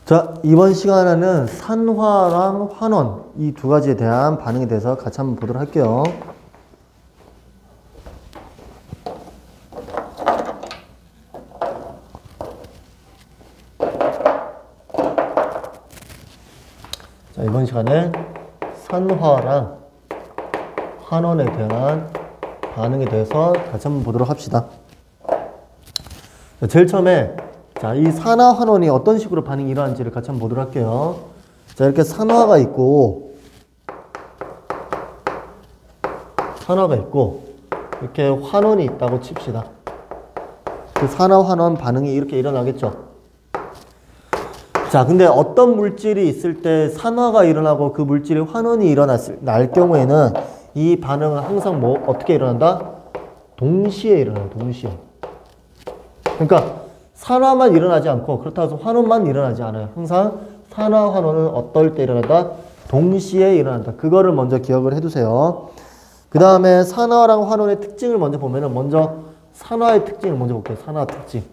자, 이번 시간에는 산화랑 환원 이 두 가지에 대한 반응에 대해서 같이 한번 보도록 할게요. 자, 이번 시간에 산화랑 환원에 대한 반응에 대해서 같이 한번 보도록 합시다. 자, 제일 처음에 자, 이 산화 환원이 어떤 식으로 반응이 일어나는지를 같이 한번 보도록 할게요. 자, 이렇게 산화가 있고 이렇게 환원이 있다고 칩시다. 그 산화 환원 반응이 이렇게 일어나겠죠. 자, 근데 어떤 물질이 있을 때 산화가 일어나고 그 물질이 환원이 날 경우에는 이 반응은 항상 어떻게 일어난다? 동시에 일어나요. 동시에. 그러니까 산화만 일어나지 않고 그렇다고 해서 환원만 일어나지 않아요. 항상 산화, 환원은 어떨 때 일어난다? 동시에 일어난다. 그거를 먼저 기억을 해두세요. 그 다음에 산화랑 환원의 특징을 먼저 보면은 먼저 산화의 특징을 먼저 볼게요. 산화 특징.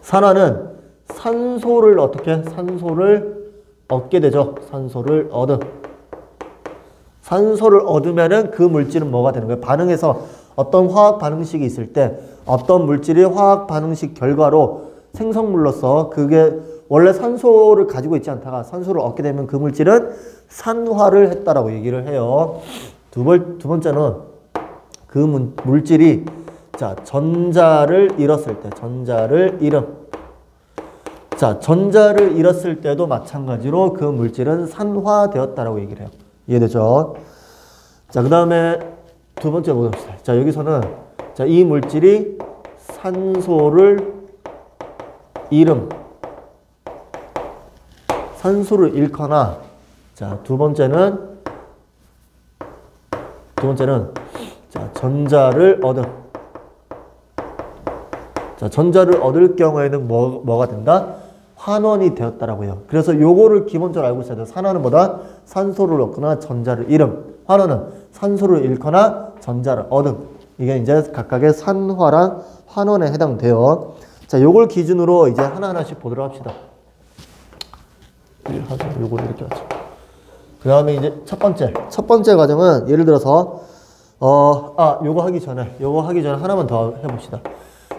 산화는 산소를 얻게 되죠. 산소를 얻으면은 그 물질은 뭐가 되는 거예요? 반응에서 어떤 화학 반응식이 있을 때 어떤 물질이 화학 반응식 결과로 생성물로서 그게 원래 산소를 가지고 있지 않다가 산소를 얻게 되면 그 물질은 산화를 했다라고 얘기를 해요. 두 번째는 그 물질이 자, 전자를 잃었을 때 전자를 잃었을 때도 마찬가지로 그 물질은 산화되었다라고 얘기를 해요. 이해되죠? 자, 그 다음에 두 번째 보봅시다. 자, 여기서는 자, 이 물질이 산소를 잃거나 자, 두 번째는 자, 전자를 얻을 경우에는 뭐가 된다? 환원이 되었다라고 해요. 그래서 요거를 기본적으로 알고 있어야 돼요. 산화는 뭐다? 산소를 얻거나 전자를 잃음. 환원은 산소를 잃거나 전자를 얻음. 이게 이제 각각의 산화랑 환원에 해당돼요. 자, 요걸 기준으로 이제 하나하나씩 보도록 합시다. 요걸 이렇게 하죠. 그 다음에 이제 첫 번째 과정은 예를 들어서 요거 하기 전에 하나만 더 해봅시다.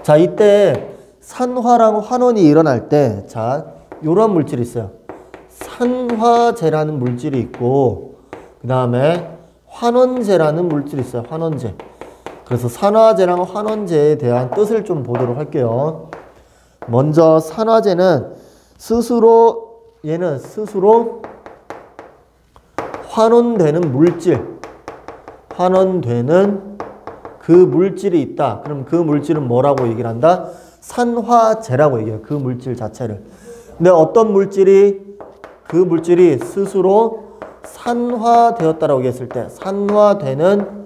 자, 이때 산화랑 환원이 일어날 때, 자, 요런 물질이 있어요. 산화제라는 물질이 있고, 그 다음에 환원제라는 물질이 있어요. 환원제. 그래서 산화제랑 환원제에 대한 뜻을 좀 보도록 할게요. 먼저 산화제는 얘는 스스로 환원되는 그 물질이 있다. 그럼 그 물질은 뭐라고 얘기를 한다? 산화제라고 얘기해요. 그 물질 자체를. 근데 어떤 물질이 그 물질이 스스로 산화되었다라고 얘기했을 때 산화되는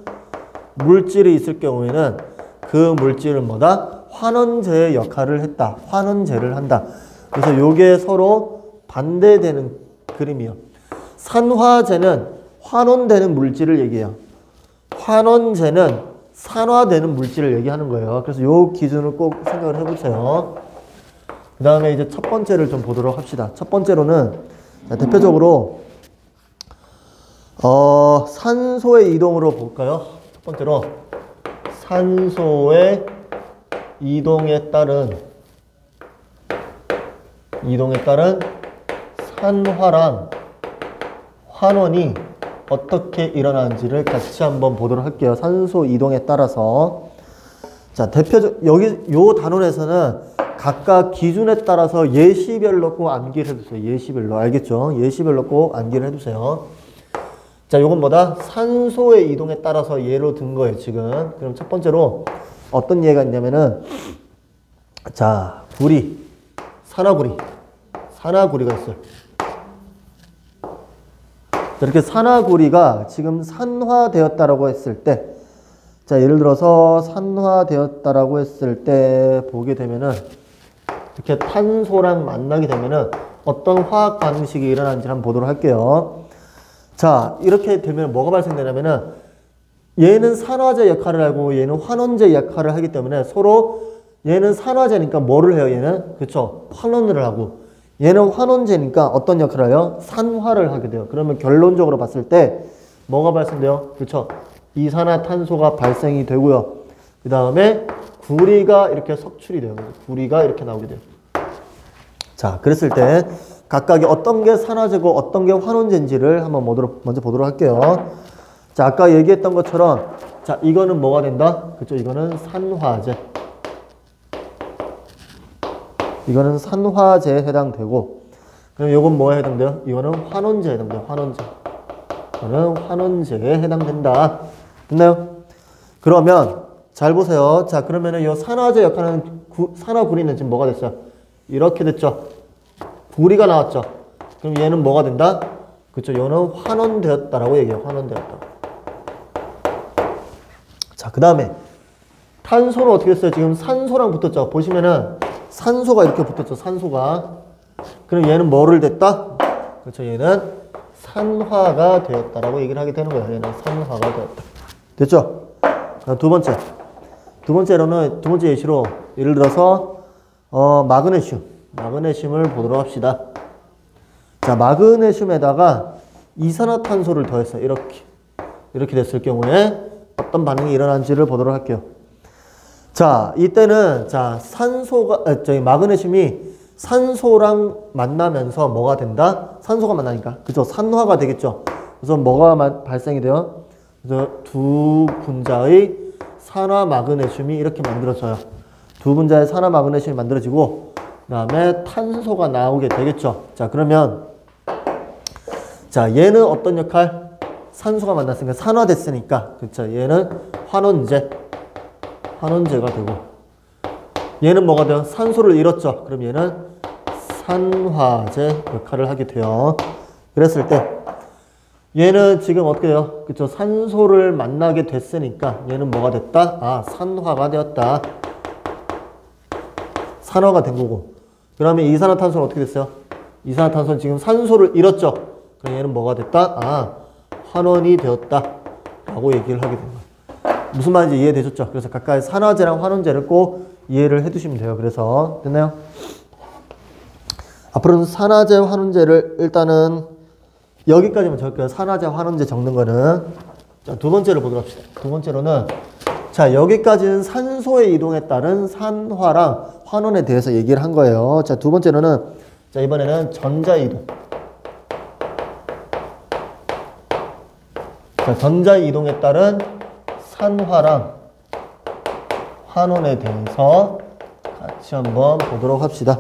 물질이 있을 경우에는 그 물질은 뭐다? 환원제의 역할을 했다. 환원제를 한다. 그래서 요게 서로 반대되는 그림이요. 산화제는 환원되는 물질을 얘기해요. 환원제는 산화되는 물질을 얘기하는 거예요. 그래서 요 기준을 꼭 생각을 해보세요. 그 다음에 이제 첫 번째를 좀 보도록 합시다. 첫 번째로는 대표적으로 산소의 이동으로 볼까요? 첫 번째로 산소의 이동에 따른 산화랑 환원이 어떻게 일어나는지를 같이 한번 보도록 할게요. 산소 이동에 따라서. 자, 여기 요 단원에서는 각각 기준에 따라서 예시별로 꼭 암기를 해두세요. 예시별로. 알겠죠? 예시별로 꼭 암기를 해두세요. 자, 요건 뭐다? 산소의 이동에 따라서 예로 든 거예요, 지금. 그럼 첫 번째로 어떤 예가 있냐면은, 자, 산화구리가 있어요. 이렇게 산화구리가 지금 산화되었다라고 했을 때, 자, 예를 들어서 산화되었다라고 했을 때 보게 되면은, 이렇게 탄소랑 만나게 되면은 어떤 화학 반응식이 일어나는지 한번 보도록 할게요. 자, 이렇게 되면 뭐가 발생되냐면은, 얘는 산화제 역할을 하고 얘는 환원제 역할을 하기 때문에 서로 얘는 산화제니까 뭐를 해요? 얘는 그쵸? 환원을 하고 얘는 환원제니까 어떤 역할을 해요? 산화를 하게 돼요. 그러면 결론적으로 봤을 때 뭐가 발생돼요? 그렇죠? 이산화탄소가 발생이 되고요. 그 다음에 구리가 이렇게 석출이 돼요. 구리가 이렇게 나오게 돼요. 자, 그랬을 때 각각이 어떤 게 산화제고 어떤 게 환원제인지를 한번 먼저 보도록 할게요. 자, 아까 얘기했던 것처럼 자, 이거는 뭐가 된다? 그렇죠? 이거는 산화제. 이거는 산화제에 해당되고, 그럼 이건 뭐에 해당돼요? 이거는 환원제에 해당돼요. 환원제. 이거는 환원제에 해당된다. 됐나요? 그러면 잘 보세요. 자, 그러면은 이 산화제 역할은 산화구리는 지금 뭐가 됐어요? 이렇게 됐죠. 구리가 나왔죠. 그럼 얘는 뭐가 된다? 그렇죠. 얘는 환원되었다라고 얘기해요. 환원되었다. 자, 그 다음에 탄소는 어떻게 됐어요? 지금 산소랑 붙었죠. 보시면은 산소가 이렇게 붙었죠. 산소가. 그럼 얘는 뭐를 됐다? 그렇죠. 얘는 산화가 되었다라고 얘기를 하게 되는 거예요. 얘는 산화가 되었다. 됐죠? 두 번째. 두 번째 예시로 예를 들어서 마그네슘을 보도록 합시다. 자, 마그네슘에다가 이산화탄소를 더했어요. 이렇게 됐을 경우에 어떤 반응이 일어난지를 보도록 할게요. 자, 이때는 자, 마그네슘이 산소랑 만나면서 뭐가 된다? 산소가 만나니까. 그죠? 산화가 되겠죠. 그래서 뭐가 발생이 돼요? 그래서 두 분자의 산화 마그네슘이 이렇게 만들어져요. 두 분자의 산화 마그네슘이 만들어지고 그다음에 탄소가 나오게 되겠죠. 자, 그러면 자, 얘는 어떤 역할? 산소가 만났으니까 산화됐으니까. 그렇죠. 얘는 환원제가 되고 얘는 뭐가 돼요? 산소를 잃었죠. 그럼 얘는 산화제 역할을 하게 돼요. 그랬을 때 얘는 지금 어떻게 돼요? 그쵸? 산소를 만나게 됐으니까 얘는 뭐가 됐다? 아, 산화가 되었다. 산화가 된 거고. 그러면 이산화탄소는 어떻게 됐어요? 이산화탄소는 지금 산소를 잃었죠. 그럼 얘는 뭐가 됐다? 아, 환원이 되었다. 라고 얘기를 하게 된 거예요. 무슨 말인지 이해되셨죠? 그래서 각각의 산화제랑 환원제를 꼭 이해를 해두시면 돼요. 그래서 됐나요? 앞으로는 산화제, 환원제를 일단은 여기까지만 적을게요. 산화제, 환원제 적는 거는. 자, 두 번째로 보도록 합시다. 두 번째로는 자, 여기까지는 산소의 이동에 따른 산화랑 환원에 대해서 얘기를 한 거예요. 자, 두 번째로는 자, 이번에는 전자이동. 자, 전자이동에 따른 산화랑 환원에 대해서 같이 한번 보도록 합시다.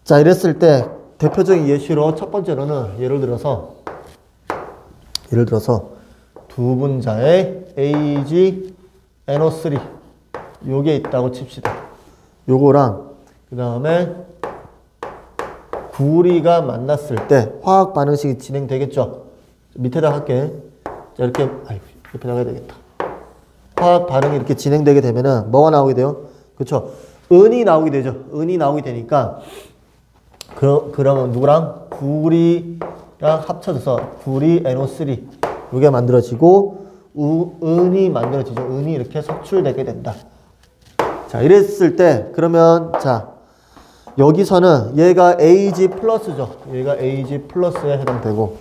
자, 이랬을 때 대표적인 예시로 첫 번째로는 예를 들어서 두 분자의 AgNO3 요게 있다고 칩시다. 요거랑 그 다음에 구리가 만났을 때 화학 반응식이 진행되겠죠. 밑에다 할게. 자, 이렇게 옆에다가 해야 되겠다. 화학 반응이 이렇게 진행되게 되면은 뭐가 나오게 돼요? 그렇죠. 은이 나오게 되죠. 은이 나오게 되니까 그러면 누구랑? 구리랑 합쳐져서 구리 NO3 이게 만들어지고 은이 만들어지죠. 은이 이렇게 석출되게 된다. 자, 이랬을 때 그러면 자, 여기서는 얘가 Ag 플러스죠. 얘가 Ag 플러스에 해당되고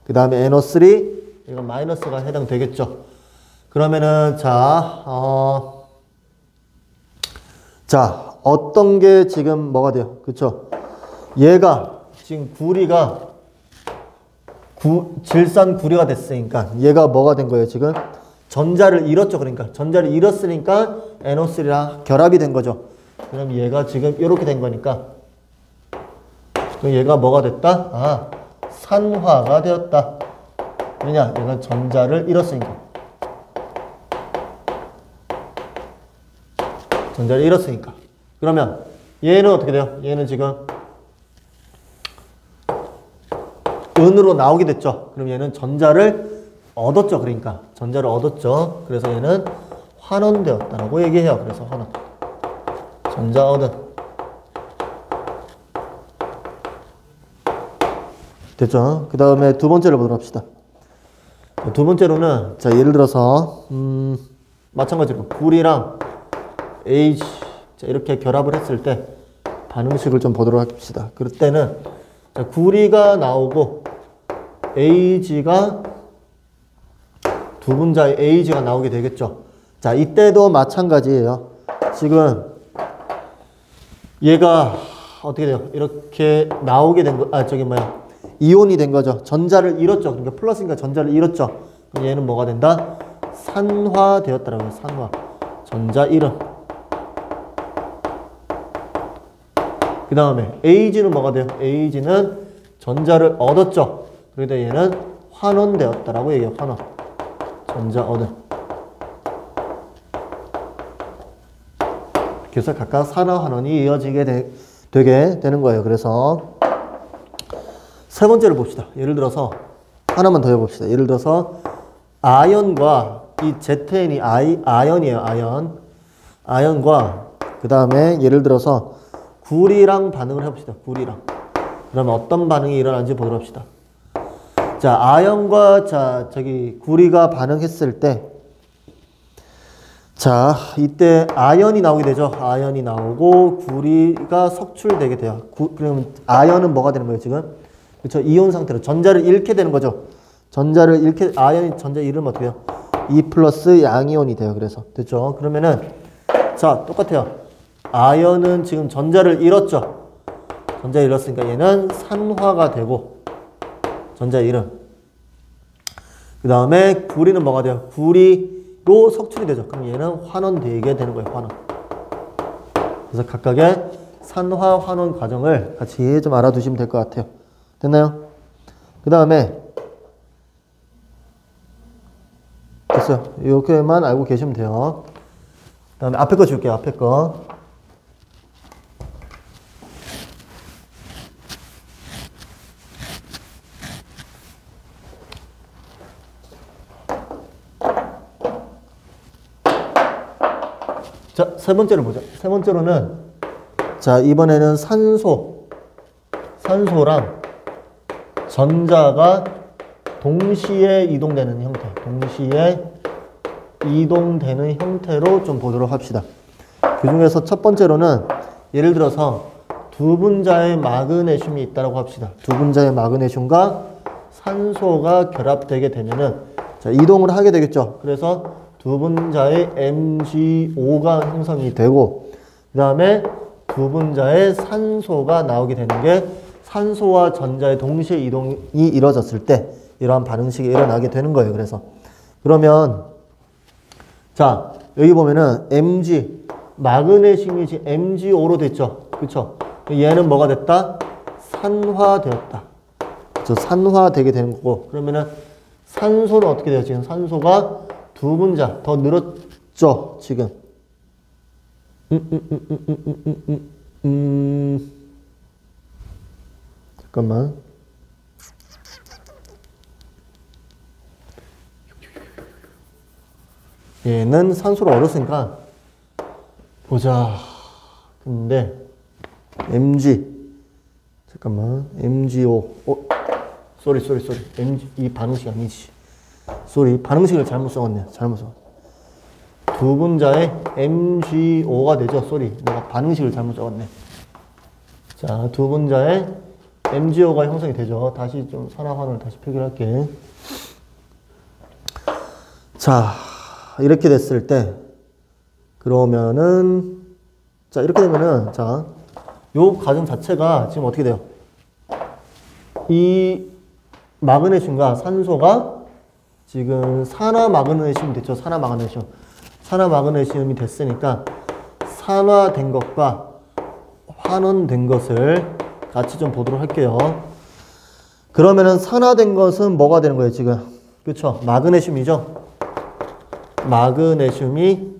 그 다음에 NO3 얘가 마이너스가 해당되겠죠. 그러면은 자, 어떤 게 지금 뭐가 돼요? 그쵸? 얘가 지금 구리가 질산 구리가 됐으니까 얘가 뭐가 된 거예요? 지금 전자를 잃었죠. 그러니까 전자를 잃었으니까 NO3랑 결합이 된 거죠. 그럼 얘가 지금 이렇게 된 거니까 그럼 얘가 뭐가 됐다? 아, 산화가 되었다. 왜냐? 얘가 전자를 잃었으니까. 전자를 잃었으니까. 그러면 얘는 어떻게 돼요? 얘는 지금 은으로 나오게 됐죠. 그럼 얘는 전자를 얻었죠. 그러니까 전자를 얻었죠. 그래서 얘는 환원되었다라고 얘기해요. 그래서 환원. 전자 얻은. 됐죠? 그 다음에 두 번째를 보도록 합시다. 두 번째로는 자, 예를 들어서 마찬가지로 구리랑 H 자, 이렇게 결합을 했을 때 반응식을 좀 보도록 합시다. 그럴 때는 자, 구리가 나오고 AG가 두 분자의 AG가 나오게 되겠죠. 자, 이때도 마찬가지예요. 지금 얘가 어떻게 돼요? 이렇게 나오게 된 거, 이온이 된 거죠. 전자를 잃었죠. 그러니까 플러스니까 전자를 잃었죠. 그럼 얘는 뭐가 된다? 산화되었다라고요. 산화. 전자 잃음. 그 다음에 AG는 뭐가 돼요? AG는 전자를 얻었죠. 그러다 얘는 환원되었다라고 얘기해요. 환원. 전자 얻음. 그래서 각각 산화 환원이 이어지게 되게 되는 거예요. 그래서 세 번째를 봅시다. 예를 들어서 하나만 더 해봅시다. 예를 들어서 아연과 이 ZN이 아연이에요. 아연. 아연과 그 다음에 예를 들어서 구리랑 반응을 해봅시다. 구리랑. 그러면 어떤 반응이 일어나는지 보도록 합시다. 자, 아연과 구리가 반응했을 때 자, 이때 아연이 나오게 되죠. 아연이 나오고 구리가 석출되게 돼요. 그러면 아연은 뭐가 되는 거예요, 지금? 그렇죠. 이온 상태로 전자를 잃게 되는 거죠. 아연이 전자 잃으면 어떻게 해요? 2 플러스 양이온이 돼요. 그래서 됐죠. 그러면은 자, 똑같아요. 아연은 지금 전자를 잃었죠. 전자 잃었으니까 얘는 산화가 되고 전자 잃음. 그 다음에 구리는 뭐가 돼요? 구리로 석출이 되죠. 그럼 얘는 환원되게 되는 거예요. 환원. 그래서 각각의 산화 환원 과정을 같이 좀 알아두시면 될 것 같아요. 됐나요? 그 다음에 됐어요. 이렇게만 알고 계시면 돼요. 그 다음에 앞에 거 줄게요. 앞에 거. 자, 세 번째로 보자. 세 번째로는 자, 이번에는 산소랑 전자가 동시에 이동되는 형태. 동시에 이동되는 형태로 좀 보도록 합시다. 그 중에서 첫 번째로는 예를 들어서 두 분자의 마그네슘이 있다고 합시다. 두 분자의 마그네슘과 산소가 결합되게 되면은 자, 이동을 하게 되겠죠. 그래서 두 분자의 MgO가 형성이 되고 그 다음에 두 분자의 산소가 나오게 되는 게 산소와 전자의 동시에 이동이 이루어졌을 때 이러한 반응식이 일어나게 되는 거예요. 그래서 그러면 자, 여기 보면은 마그네슘이 지금 MgO로 됐죠. 그쵸? 얘는 뭐가 됐다? 산화되었다. 그쵸? 산화되게 되는 거고 그러면은 산소는 어떻게 돼요? 지금 산소가 두 분자 더 늘었죠. 지금 잠깐만. 얘는 산소를 얻었으니까 보자. 근데 잠깐만. MgO. 쏘리. 이 반응식 아니지. 반응식을 잘못 써왔네. 두 분자의 MgO가 되죠. 내가 반응식을 잘못 써왔네. 자, 두 분자의 MgO가 형성이 되죠. 다시 좀 산화환원을 다시 표기할게. 자, 이렇게 됐을 때 그러면은 자, 이렇게 되면은 자, 요 과정 자체가 지금 어떻게 돼요? 이 마그네슘과 산소가 지금 산화마그네슘이 됐죠. 산화마그네슘이 됐으니까 산화된 것과 환원된 것을 같이 좀 보도록 할게요. 그러면은 산화된 것은 뭐가 되는 거예요, 지금? 그렇죠. 마그네슘이죠. 마그네슘이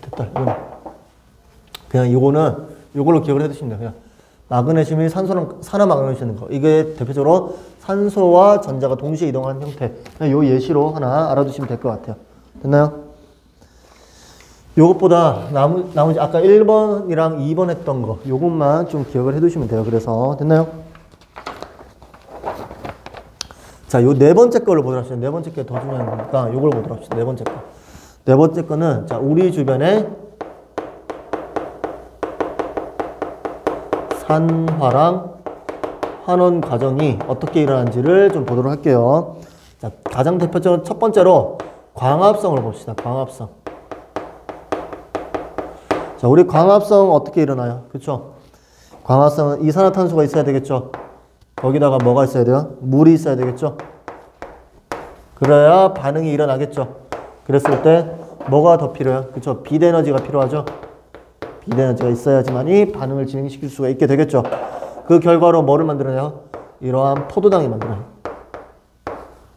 됐다. 그냥 이걸로 기억을 해두시면 돼요. 그냥 마그네슘이 산화마그네슘인 거. 이게 대표적으로 산소와 전자가 동시에 이동하는 형태. 요 예시로 하나 알아두시면 될 것 같아요. 됐나요? 요것보다 나머지 아까 1번이랑 2번 했던 거 요것만 좀 기억을 해두시면 돼요. 그래서 됐나요? 자, 요 네 번째 걸로 보도록 합시다. 네 번째 게 더 중요한 거니까 요걸 보도록 합시다. 네 번째 거. 네 번째 거는 자, 우리 주변에 산화랑 환원 과정이 어떻게 일어나는지를 좀 보도록 할게요. 자, 가장 대표적인 첫 번째로 광합성을 봅시다. 광합성. 자, 우리 광합성 어떻게 일어나요? 그쵸? 광합성은 이산화탄소가 있어야 되겠죠? 거기다가 뭐가 있어야 돼요? 물이 있어야 되겠죠? 그래야 반응이 일어나겠죠? 그랬을 때 뭐가 더 필요해요? 그쵸? 비대에너지가 필요하죠? 비대에너지가 있어야지만이 반응을 진행시킬 수가 있게 되겠죠? 그 결과로 뭐를 만들어내요? 이러한 포도당이 만들어요.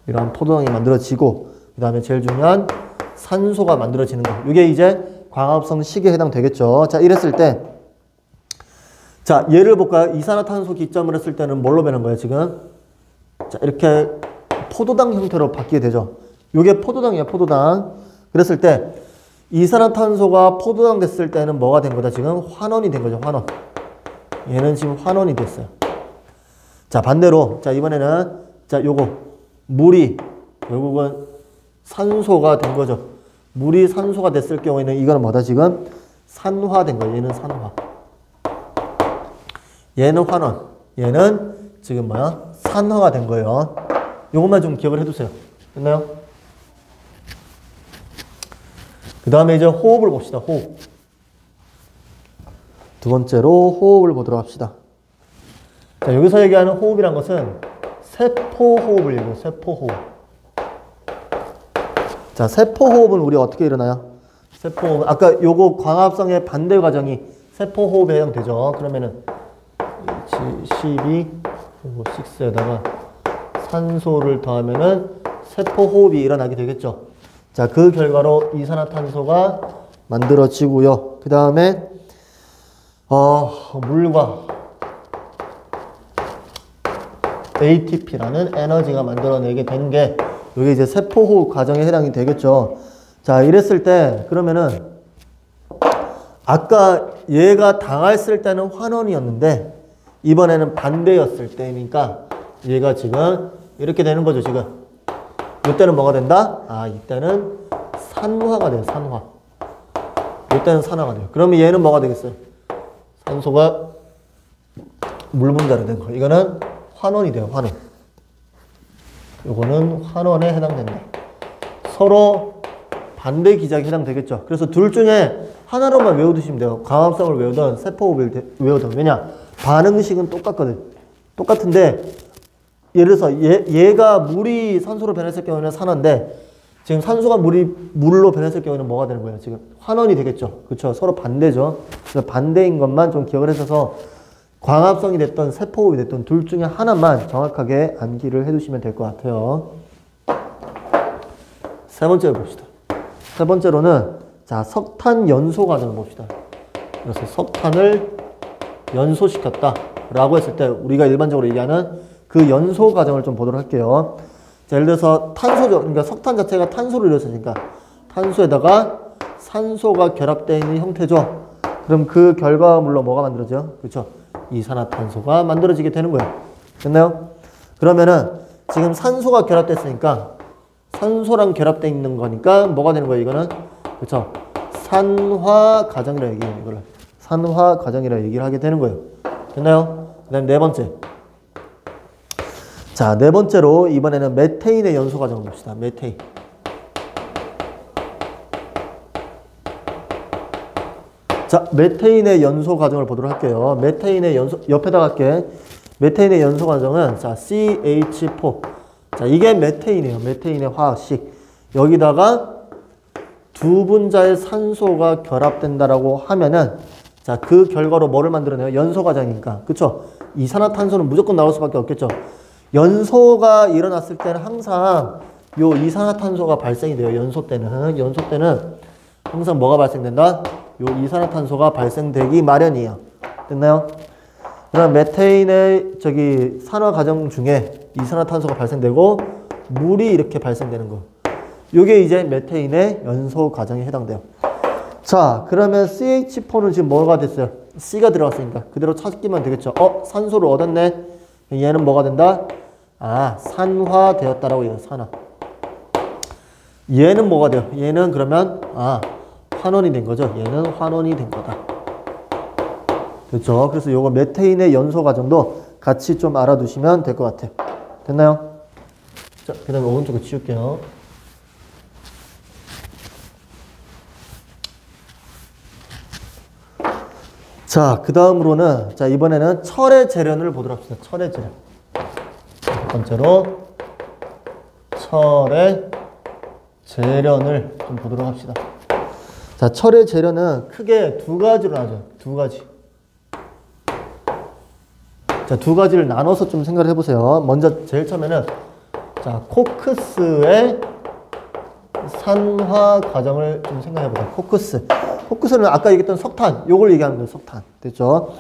이러한 포도당이 만들어지고 그 다음에 제일 중요한 산소가 만들어지는 거. 이게 이제 광합성 시기에 해당되겠죠. 자, 이랬을 때 자, 예를 볼까요? 이산화탄소 기점을 했을 때는 뭘로 변한 거예요, 지금? 자, 이렇게 포도당 형태로 바뀌게 되죠. 이게 포도당이에요, 포도당. 그랬을 때 이산화탄소가 포도당 됐을 때는 뭐가 된 거다? 지금 환원이 된 거죠, 환원. 얘는 지금 환원이 됐어요. 자, 반대로 자, 이번에는 자, 요거 물이 결국은 산소가 된 거죠. 물이 산소가 됐을 경우에는 이거는 뭐다? 지금 산화된 거예요. 얘는 산화. 얘는 환원. 얘는 지금 뭐야? 산화가 된 거예요. 요것만 좀 기억을 해두세요. 됐나요? 그 다음에 이제 호흡을 봅시다. 호흡. 두 번째로 호흡을 보도록 합시다. 자, 여기서 얘기하는 호흡이란 것은 세포호흡을 얘기해요. 세포호흡. 자, 세포호흡은 우리 어떻게 일어나요? 세포호흡은 아까 요거 광합성의 반대 과정이 세포호흡에 해당되죠. 그러면은 12, 6에다가 산소를 더하면은 세포호흡이 일어나게 되겠죠. 자, 그 결과로 이산화탄소가 만들어지고요. 그 다음에 물과 ATP라는 에너지가 만들어내게 된 게 이게 이제 세포호흡 과정에 해당이 되겠죠. 자, 이랬을 때 그러면은 아까 얘가 당했을 때는 환원이었는데 이번에는 반대였을 때니까 얘가 지금 이렇게 되는 거죠, 지금. 이때는 뭐가 된다? 아, 이때는 산화가 돼요, 산화. 이때는 산화가 돼요. 그러면 얘는 뭐가 되겠어요? 산소가 물 분자로 된 거. 이거는 환원이 돼요, 환원. 요거는 환원에 해당된다. 서로 반대 기작에 해당되겠죠. 그래서 둘 중에 하나로만 외워두시면 돼요. 광합성을 외우든 세포호흡을 외우든. 왜냐? 반응식은 똑같거든. 똑같은데 예를 들어서 얘가 물이 산소로 변했을 경우에는 산화인데 지금 산소가 물로 변했을 경우에는 뭐가 되는 거예요? 지금 환원이 되겠죠. 그렇죠? 서로 반대죠. 그래서 반대인 것만 좀 기억을 해서 광합성이 됐던 세포호흡이 됐던 둘 중에 하나만 정확하게 암기를 해두시면 될 것 같아요. 세 번째로 봅시다. 세 번째로는 자, 석탄 연소 과정을 봅시다. 그래서 석탄을 연소시켰다 라고 했을 때 우리가 일반적으로 얘기하는 그 연소 과정을 좀 보도록 할게요. 자, 예를 들어서 탄소죠. 그러니까 석탄 자체가 탄소를 이루어지니까 탄소에다가 산소가 결합되어 있는 형태죠. 그럼 그 결과물로 뭐가 만들어져요? 그렇죠? 이산화탄소가 만들어지게 되는 거예요. 됐나요? 그러면은 지금 산소가 결합됐으니까 산소랑 결합되어 있는 거니까 뭐가 되는 거예요? 이거는 그렇죠? 산화 과정이라 얘기해요. 이거를 산화 과정이라 얘기를 하게 되는 거예요. 됐나요? 그 다음에 네 번째. 자, 네 번째로 이번에는 메테인의 연소 과정을 봅시다. 메테인. 자, 메테인의 연소 과정을 보도록 할게요. 메테인의 연소, 옆에다 갈게. 메테인의 연소 과정은, 자, CH4. 자, 이게 메테인이에요. 메테인의 화학식. 여기다가 두 분자의 산소가 결합된다라고 하면은, 자, 그 결과로 뭐를 만들어내요? 연소 과정이니까. 그쵸? 이산화탄소는 무조건 나올 수밖에 없겠죠. 연소가 일어났을 때는 항상 요 이산화탄소가 발생이 돼요. 연소 때는. 연소 때는 항상 뭐가 발생된다? 요 이산화탄소가 발생되기 마련이에요. 됐나요? 그럼 메테인의 산화 과정 중에 이산화탄소가 발생되고 물이 이렇게 발생되는 거. 요게 이제 메테인의 연소 과정에 해당돼요. 자, 그러면 CH4는 지금 뭐가 됐어요? C가 들어갔으니까 그대로 찾기만 되겠죠. 산소를 얻었네. 얘는 뭐가 된다? 아, 산화되었다라고 해요. 산화. 얘는 뭐가 돼요? 얘는 그러면 환원이 된 거죠. 얘는 환원이 된 거다. 됐죠? 그래서 요거 메테인의 연소 과정도 같이 좀 알아두시면 될 것 같아요. 됐나요? 자, 그 다음에 오른쪽에 치울게요. 자, 그 다음으로는, 자, 이번에는 철의 재련을 보도록 합시다. 철의 재련. 첫 번째로, 철의 재련을 좀 보도록 합시다. 자, 철의 재련은 크게 두 가지로 나눠져요. 두 가지. 자, 두 가지를 나눠서 좀 생각을 해보세요. 먼저 제일 처음에는, 자, 코크스의 산화 과정을 좀 생각해보자. 코크스. 코크스는 아까 얘기했던 석탄, 요걸 얘기하는 거예요. 석탄. 됐죠?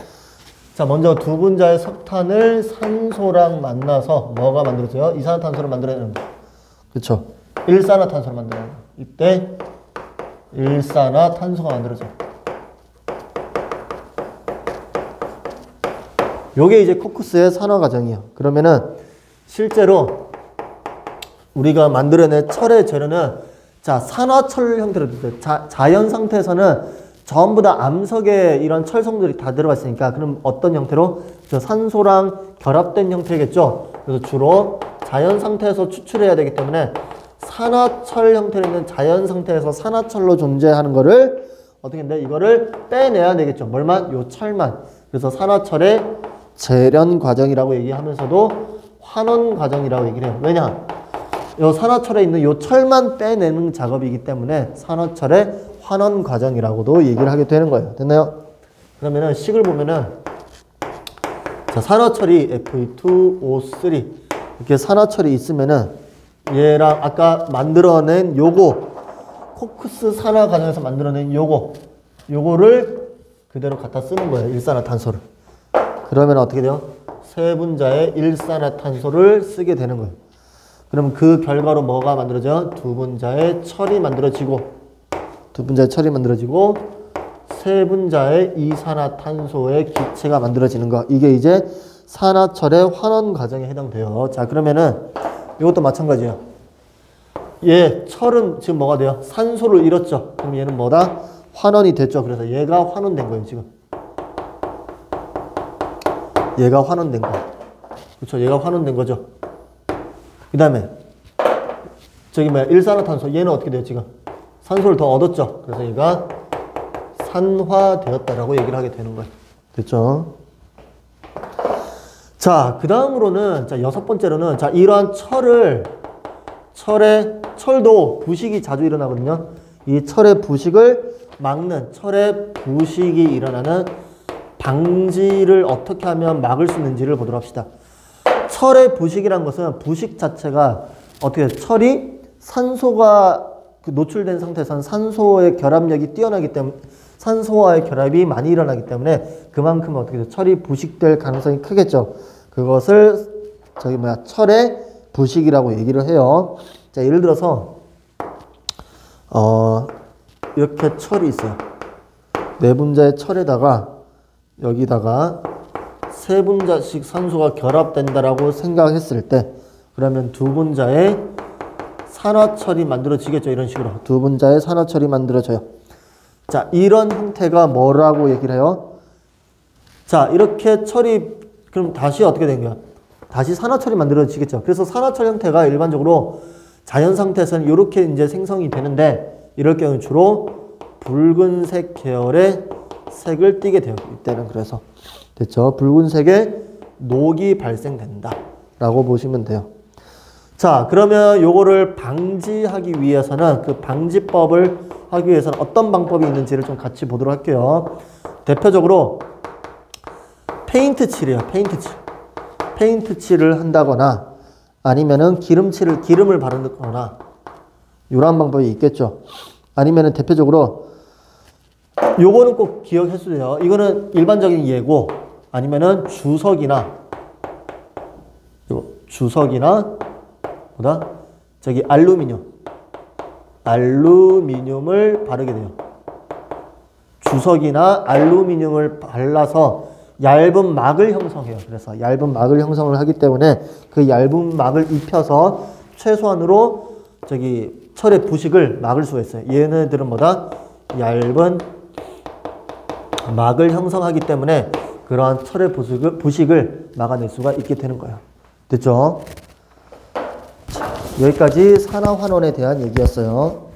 자, 먼저 두 분자의 석탄을 산소랑 만나서 뭐가 만들어져요? 이산화탄소를 만들어내는 거예요. 그렇죠? 일산화탄소를 만들어내는 거예요. 이때 일산화탄소가 만들어져요. 요게 이제 코크스의 산화 과정이에요. 그러면은 실제로 우리가 만들어낸 철의 재료는 자, 산화철 형태로 자연 상태에서는 전부 다 암석에 이런 철성들이 다 들어가 있으니까 그럼 어떤 형태로? 저 산소랑 결합된 형태겠죠. 그래서 주로 자연 상태에서 추출해야 되기 때문에 산화철 형태로 있는 자연 상태에서 산화철로 존재하는 거를 어떻게 했는데 이거를 빼내야 되겠죠. 뭘만? 요 철만. 그래서 산화철의 재련 과정이라고 얘기하면서도 환원 과정이라고 얘기를 해요. 왜냐? 요 산화철에 있는 요 철만 빼내는 작업이기 때문에 산화철의 환원 과정이라고도 얘기를 하게 되는 거예요. 됐나요? 그러면은 식을 보면은 자, 산화철이 Fe2O3 이렇게 산화철이 있으면은 얘랑 아까 만들어낸 요거 코크스 산화 과정에서 만들어낸 요거를 그대로 갖다 쓰는 거예요. 일산화탄소를. 그러면 어떻게 돼요? 세 분자의 일산화탄소를 쓰게 되는 거예요. 그럼 그 결과로 뭐가 만들어져? 두 분자의 철이 만들어지고 세 분자의 이산화탄소의 기체가 만들어지는 거. 이게 이제 산화철의 환원 과정에 해당돼요. 자, 그러면은 이것도 마찬가지예요. 얘 철은 지금 뭐가 돼요? 산소를 잃었죠. 그럼 얘는 뭐다? 환원이 됐죠. 그래서 얘가 환원된 거예요, 지금. 얘가 환원된 거. 그렇죠? 얘가 환원된 거죠. 그 다음에 저기 뭐야 일산화탄소 얘는 어떻게 돼요 지금? 산소를 더 얻었죠. 그래서 얘가 산화되었다라고 얘기를 하게 되는 거예요. 됐죠? 자, 그 다음으로는 자 여섯 번째로는 자 이러한 철도 부식이 자주 일어나거든요. 이 철의 부식을 막는 철의 부식이 일어나는 방지를 어떻게 하면 막을 수 있는지를 보도록 합시다. 철의 부식이라는 것은 부식 자체가 어떻게 철이 산소가 노출된 상태에서는 산소의 결합력이 뛰어나기 때문에 산소와의 결합이 많이 일어나기 때문에 그만큼 어떻게 돼요? 철이 부식될 가능성이 크겠죠. 그것을 철의 부식이라고 얘기를 해요. 자, 예를 들어서 이렇게 철이 있어요. 네 분자의 철에다가 여기다가 세 분자씩 산소가 결합된다라고 생각했을 때 그러면 두 분자의 산화철이 만들어지겠죠. 이런 식으로 두 분자의 산화철이 만들어져요. 자, 이런 형태가 뭐라고 얘기를 해요? 자, 이렇게 철이 그럼 다시 어떻게 된 거야? 다시 산화철이 만들어지겠죠. 그래서 산화철 형태가 일반적으로 자연 상태에서는 이렇게 이제 생성이 되는데 이럴 경우는 주로 붉은색 계열의 색을 띠게 돼요. 이때는 그래서 됐죠. 붉은색의 녹이 발생된다 라고 보시면 돼요. 자, 그러면 요거를 방지하기 위해서는 그 방지법을 하기 위해서는 어떤 방법이 있는지를 좀 같이 보도록 할게요. 대표적으로 페인트 칠이에요. 페인트 칠을 한다거나 아니면은 기름을 바르거나 이런 방법이 있겠죠. 아니면은 대표적으로 요거는 꼭 기억해주세요. 이거는 일반적인 예고 아니면은 주석이나 보다 저기 알루미늄을 바르게 돼요. 주석이나 알루미늄을 발라서 얇은 막을 형성해요. 그래서 얇은 막을 형성을 하기 때문에 그 얇은 막을 입혀서 최소한으로 저기 철의 부식을 막을 수가 있어요. 얘네들은 뭐다? 얇은 막을 형성하기 때문에 그러한 철의 부식을 막아낼 수가 있게 되는 거예요. 됐죠? 자, 여기까지 산화환원에 대한 얘기였어요.